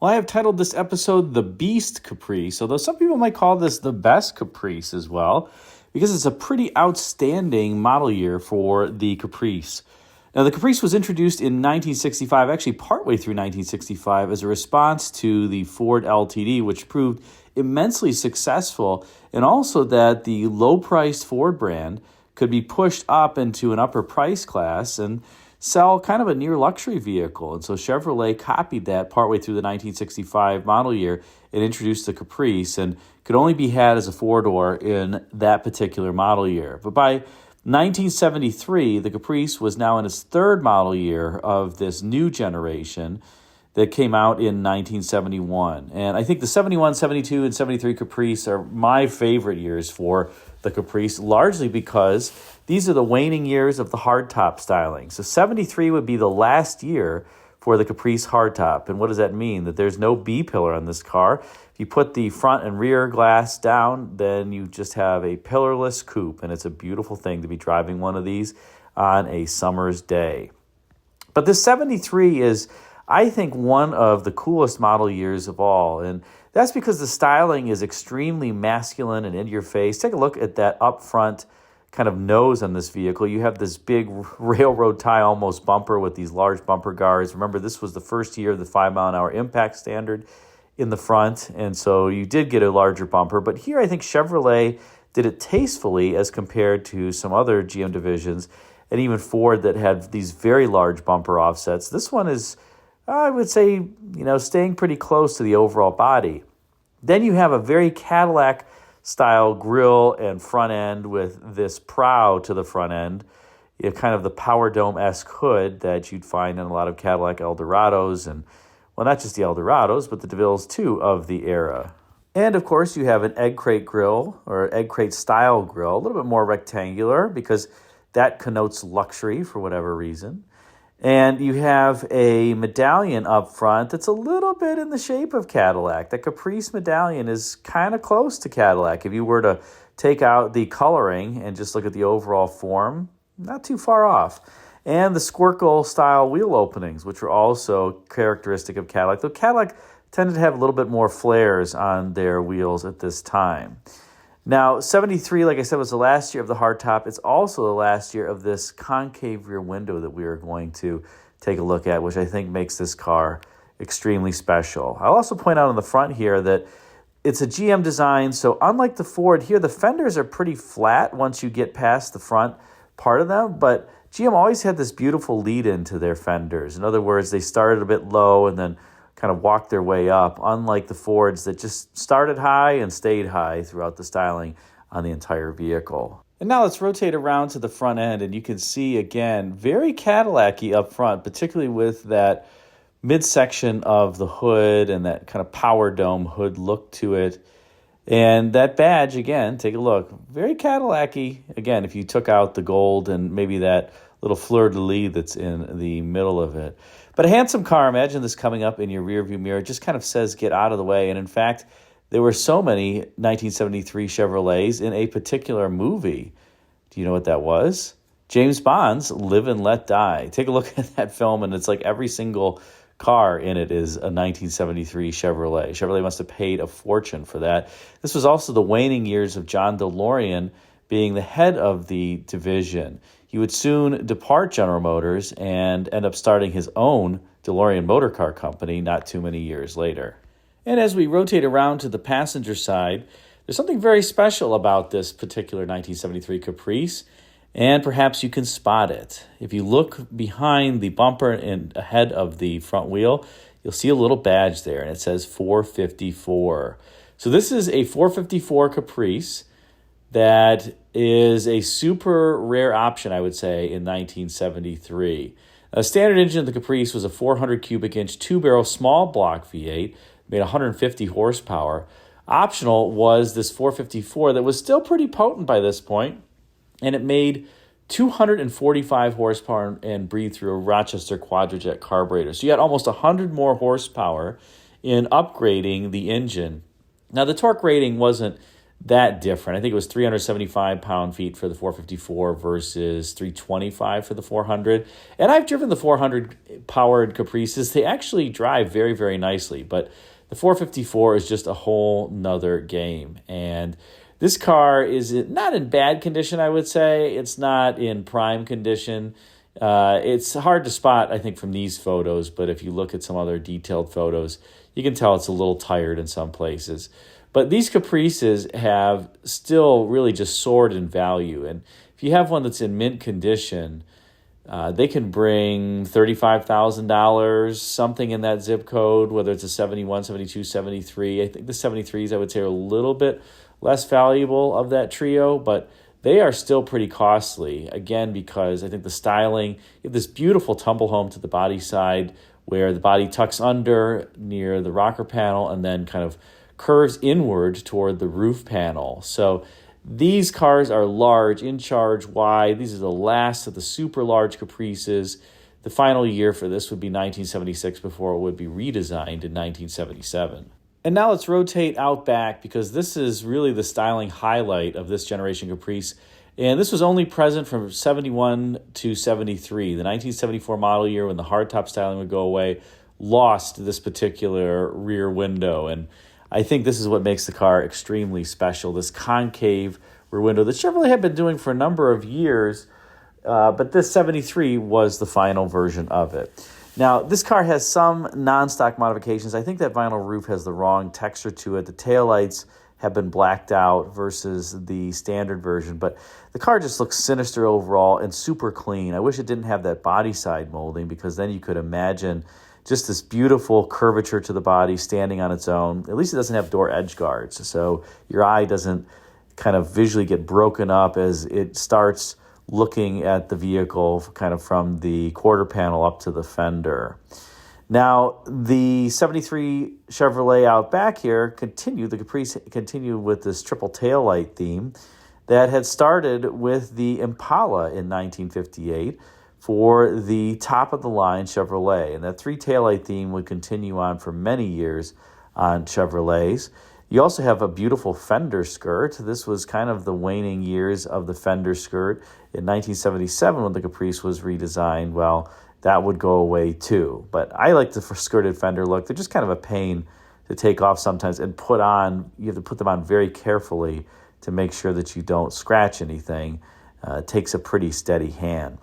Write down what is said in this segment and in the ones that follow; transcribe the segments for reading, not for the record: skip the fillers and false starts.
Well, I have titled this episode The Beast Caprice, although some people might call this the best Caprice as well, because it's a pretty outstanding model year for the Caprice. Now, the Caprice was introduced in 1965, actually partway through 1965, as a response to the Ford LTD, which proved immensely successful, and also that the low-priced Ford brand could be pushed up into an upper price class and sell kind of a near luxury vehicle. And so Chevrolet copied that partway through the 1965 model year and introduced the Caprice, and could only be had as a four-door in that particular model year. But by 1973, the Caprice was now in its third model year of this new generation that came out in 1971. And I think the 71, 72, and 73 Caprice are my favorite years for the Caprice, largely because these are the waning years of the hardtop styling. So 73 would be the last year for the Caprice hardtop. And what does that mean? That there's no B-pillar on this car. If you put the front and rear glass down, then you just have a pillarless coupe, and it's a beautiful thing to be driving one of these on a summer's day. But this 73 is, I think, one of the coolest model years of all, and that's because the styling is extremely masculine and in your face. Take a look at that up front kind of nose on this vehicle. You have this big railroad tie almost bumper with these large bumper guards. Remember, this was the first year of the 5-mile-an-hour impact standard in the front, and so you did get a larger bumper. But here I think Chevrolet did it tastefully as compared to some other GM divisions, and even Ford that had these very large bumper offsets. This one is, I would say, staying pretty close to the overall body. Then you have a very Cadillac-style grille and front end with this prow to the front end, kind of the Power Dome-esque hood that you'd find in a lot of Cadillac Eldorados, and, well, not just the Eldorados, but the DeVilles, too, of the era. And, of course, you have an egg crate grille, or egg crate-style grille, a little bit more rectangular, because that connotes luxury for whatever reason. And you have a medallion up front that's a little bit in the shape of Cadillac. The Caprice medallion is kind of close to Cadillac. If you were to take out the coloring and just look at the overall form, not too far off. And the Squircle-style wheel openings, which are also characteristic of Cadillac, though Cadillac tended to have a little bit more flares on their wheels at this time. Now, 73, like I said, was the last year of the hardtop. It's also the last year of this concave rear window that we are going to take a look at, which I think makes this car extremely special. I'll also point out on the front here that it's a GM design, so unlike the Ford here, the fenders are pretty flat once you get past the front part of them, but GM always had this beautiful lead-in to their fenders. In other words, they started a bit low and then kind of walked their way up, unlike the Fords that just started high and stayed high throughout the styling on the entire vehicle. And now let's rotate around to the front end, and you can see, again, very Cadillac-y up front, particularly with that midsection of the hood and that kind of Power Dome hood look to it. And that badge, again, take a look, very Cadillac-y. Again, if you took out the gold and maybe that little fleur-de-lis that's in the middle of it. But a handsome car, imagine this coming up in your rearview mirror, it just kind of says get out of the way. And in fact, there were so many 1973 Chevrolets in a particular movie. Do you know what that was? James Bond's Live and Let Die. Take a look at that film, and it's like every single car in it is a 1973 Chevrolet. Chevrolet must have paid a fortune for that. This was also the waning years of John DeLorean being the head of the division. He would soon depart General Motors and end up starting his own DeLorean Motor Car Company not too many years later. And as we rotate around to the passenger side, there's something very special about this particular 1973 Caprice, and perhaps you can spot it. If you look behind the bumper and ahead of the front wheel, you'll see a little badge there, and it says 454. So this is a 454 Caprice that is a super rare option, I would say, in 1973. A standard engine of the Caprice was a 400 cubic inch 2-barrel small block V8, made 150 horsepower. Optional was this 454 that was still pretty potent by this point, and it made 245 horsepower and breathed through a Rochester Quadrajet carburetor. So you had almost 100 more horsepower in upgrading the engine. Now, the torque rating wasn't that different. I think it was 375 pound-feet for the 454 versus 325 for the 400. And I've driven the 400 powered Caprices. They actually drive very, very nicely, but the 454 is just a whole nother game. And this car is not in bad condition, I would say. It's not in prime condition. It's hard to spot, I think, from these photos, but if you look at some other detailed photos, you can tell it's a little tired in some places. But these Caprices have still really just soared in value. And if you have one that's in mint condition, they can bring $35,000, something in that zip code, whether it's a 71, 72, 73. I think the 73s, I would say, are a little bit less valuable of that trio, but they are still pretty costly, again, because I think the styling, you have this beautiful tumble home to the body side where the body tucks under near the rocker panel and then kind of curves inward toward the roof panel. So these cars are large, in charge, wide. These are the last of the super large Caprices. The final year for this would be 1976 before it would be redesigned in 1977. And now let's rotate out back because this is really the styling highlight of this generation Caprice. And this was only present from 71 to 73. The 1974 model year, when the hardtop styling would go away, lost this particular rear window. And I think this is what makes the car extremely special, this concave rear window that Chevrolet had been doing for a number of years, but this 73 was the final version of it. Now, this car has some non-stock modifications. I think that vinyl roof has the wrong texture to it. The taillights have been blacked out versus the standard version, but the car just looks sinister overall and super clean. I wish it didn't have that body side molding because then you could imagine just this beautiful curvature to the body standing on its own. At least it doesn't have door edge guards, so your eye doesn't kind of visually get broken up as it starts looking at the vehicle kind of from the quarter panel up to the fender. Now, the 73 Chevrolet out back here the Caprice continued with this triple taillight theme that had started with the Impala in 1958 for the top-of-the-line Chevrolet. And that three taillight theme would continue on for many years on Chevrolets. You also have a beautiful fender skirt. This was kind of the waning years of the fender skirt. In 1977, when the Caprice was redesigned, well, that would go away too. But I like the skirted fender look. They're just kind of a pain to take off sometimes and put on. You have to put them on very carefully to make sure that you don't scratch anything. It takes a pretty steady hand.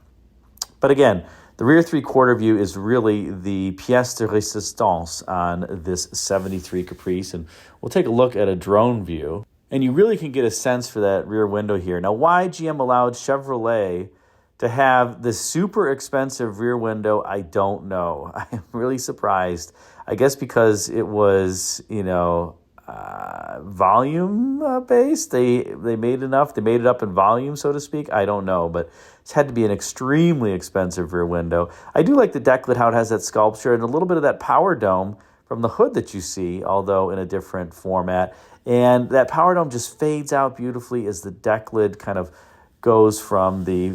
But again, the rear three-quarter view is really the pièce de résistance on this 73 Caprice. And we'll take a look at a drone view. And you really can get a sense for that rear window here. Now, why GM allowed Chevrolet to have this super expensive rear window, I don't know. I am really surprised. I guess because it was, volume based. They made enough. They made it up in volume, so to speak. I don't know, but it's had to be an extremely expensive rear window. I do like the deck lid, how it has that sculpture and a little bit of that power dome from the hood that you see, although in a different format. And that power dome just fades out beautifully as the deck lid kind of goes from the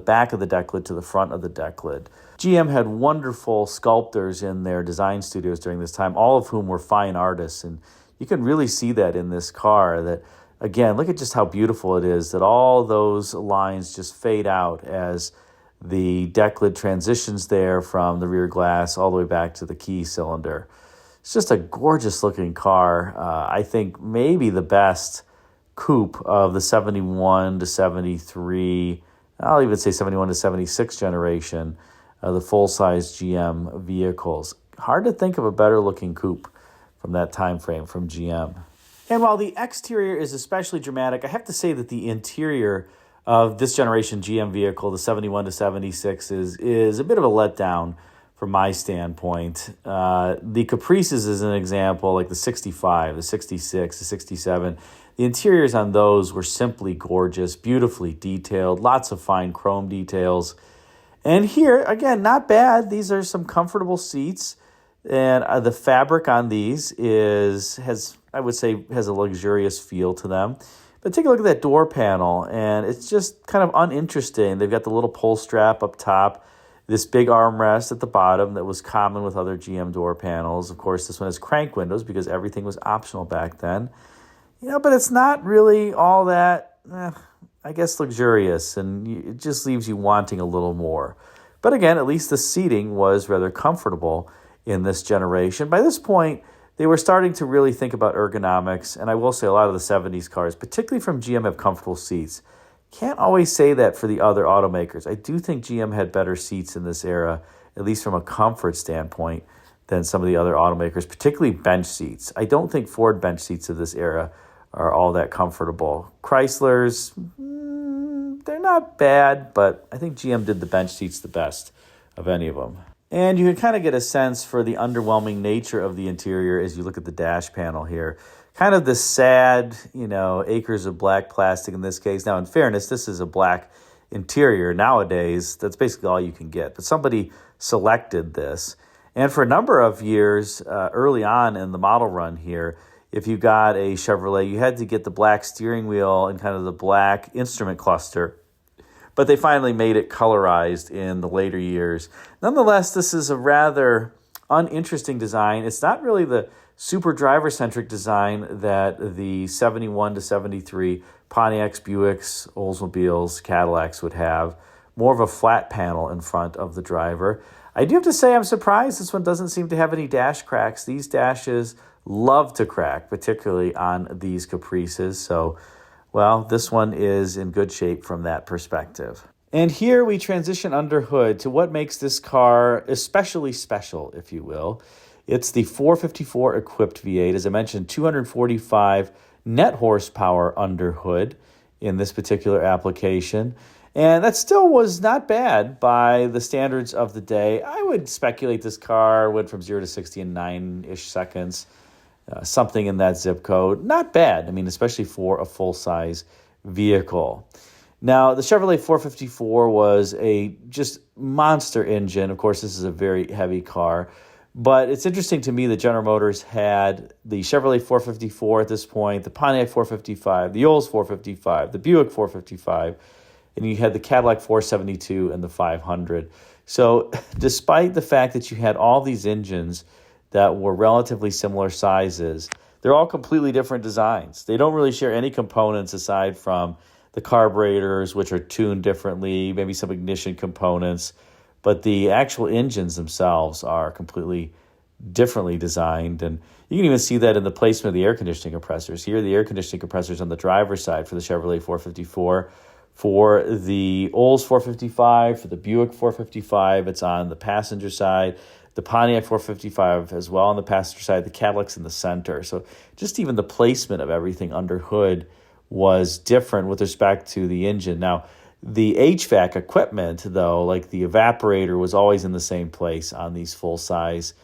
back of the deck lid to the front of the deck lid. GM had wonderful sculptors in their design studios during this time, all of whom were fine artists. And you can really see that in this car that, again, look at just how beautiful it is that all those lines just fade out as the deck lid transitions there from the rear glass all the way back to the key cylinder. It's just a gorgeous looking car. I think maybe the best coupe of the 71 to 73, I'll even say 71 to 76 generation, the full-size GM vehicles. Hard to think of a better looking coupe from that time frame from GM. And while the exterior is especially dramatic, I have to say that the interior of this generation GM vehicle, the 71 to 76, is a bit of a letdown from my standpoint. The Caprices is an example, like the 65, the 66, the 67. The interiors on those were simply gorgeous, beautifully detailed, lots of fine chrome details. And here, again, not bad. These are some comfortable seats. And the fabric on these has a luxurious feel to them. But take a look at that door panel, and it's just kind of uninteresting. They've got the little pull strap up top, this big armrest at the bottom that was common with other GM door panels. Of course, this one has crank windows because everything was optional back then. But it's not really all that, I guess, luxurious, and it just leaves you wanting a little more. But again, at least the seating was rather comfortable in this generation. By this point, they were starting to really think about ergonomics, and I will say a lot of the 70s cars, particularly from GM, have comfortable seats. Can't always say that for the other automakers. I do think GM had better seats in this era, at least from a comfort standpoint, than some of the other automakers, particularly bench seats. I don't think Ford bench seats of this era are all that comfortable. Chrysler's, they're not bad, but I think GM did the bench seats the best of any of them. And you can kind of get a sense for the underwhelming nature of the interior as you look at the dash panel here. Kind of the sad, acres of black plastic in this case. Now, in fairness, this is a black interior. Nowadays, that's basically all you can get. But somebody selected this. And for a number of years, early on in the model run here, if you got a Chevrolet, you had to get the black steering wheel and kind of the black instrument cluster. But they finally made it colorized in the later years. Nonetheless, this is a rather uninteresting design. It's not really the super driver-centric design that the 71 to 73 Pontiacs, Buicks, Oldsmobiles, Cadillacs would have. More of a flat panel in front of the driver. I do have to say I'm surprised this one doesn't seem to have any dash cracks. These dashes love to crack, particularly on these Caprices. So, well, this one is in good shape from that perspective. And here we transition under hood to what makes this car especially special, if you will. It's the 454 equipped V8. As I mentioned, 245 net horsepower under hood in this particular application. And that still was not bad by the standards of the day. I would speculate this car went from 0 to 60 in 9-ish seconds, something in that zip code. Not bad, especially for a full-size vehicle. Now, the Chevrolet 454 was a just monster engine. Of course, this is a very heavy car. But it's interesting to me that General Motors had the Chevrolet 454 at this point, the Pontiac 455, the Olds 455, the Buick 455, and you had the Cadillac 472 and the 500. So despite the fact that you had all these engines that were relatively similar sizes, they're all completely different designs. They don't really share any components aside from the carburetors, which are tuned differently, maybe some ignition components, but the actual engines themselves are completely differently designed. And you can even see that in the placement of the air conditioning compressors. Here, the air conditioning compressors on the driver's side for the Chevrolet 454. For the Olds 455, for the Buick 455, it's on the passenger side. The Pontiac 455 as well on the passenger side. The Cadillac's in the center. So just even the placement of everything under hood was different with respect to the engine. Now, the HVAC equipment, though, like the evaporator, was always in the same place on these full-size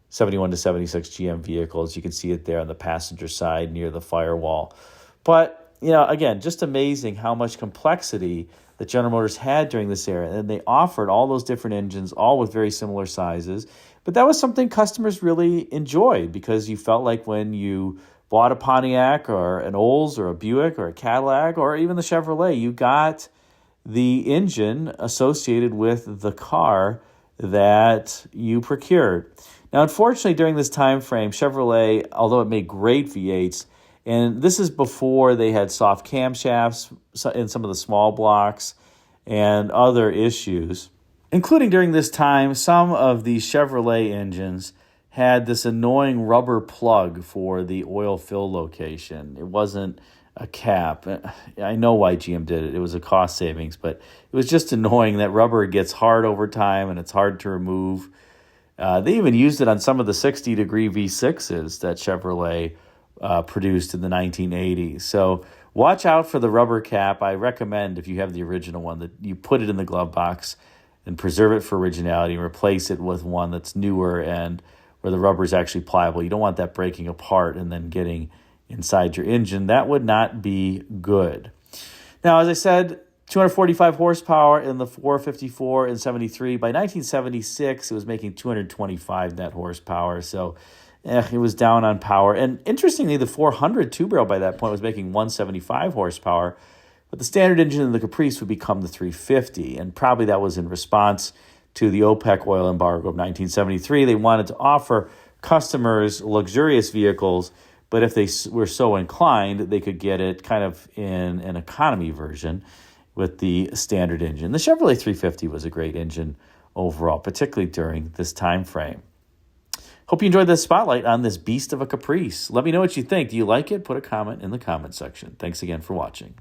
71 to 76 GM vehicles. You can see it there on the passenger side near the firewall. But again, just amazing how much complexity that General Motors had during this era. And they offered all those different engines, all with very similar sizes. But that was something customers really enjoyed because you felt like when you bought a Pontiac or an Olds or a Buick or a Cadillac or even the Chevrolet, you got the engine associated with the car that you procured. Now, unfortunately, during this time frame, Chevrolet, although it made great V8s, and this is before they had soft camshafts in some of the small blocks and other issues. Including during this time, some of the Chevrolet engines had this annoying rubber plug for the oil fill location. It wasn't a cap. I know why GM did it. It was a cost savings, but it was just annoying. That rubber gets hard over time and it's hard to remove. They even used it on some of the 60-degree V6s that Chevrolet produced in the 1980s. So watch out for the rubber cap. I recommend, if you have the original one, that you put it in the glove box and preserve it for originality and replace it with one that's newer and where the rubber is actually pliable. You don't want that breaking apart and then getting inside your engine. That would not be good. Now, as I said, 245 horsepower in the 454 and 73. By 1976, it was making 225 net horsepower. So it was down on power. And interestingly, the 400 two-barrel by that point was making 175 horsepower. But the standard engine in the Caprice would become the 350. And probably that was in response to the OPEC oil embargo of 1973. They wanted to offer customers luxurious vehicles, But if they were so inclined, they could get it kind of in an economy version with the standard engine. The Chevrolet 350 was a great engine overall, particularly during this time frame. Hope you enjoyed this spotlight on this beast of a Caprice. Let me know what you think. Do you like it? Put a comment in the comment section. Thanks again for watching.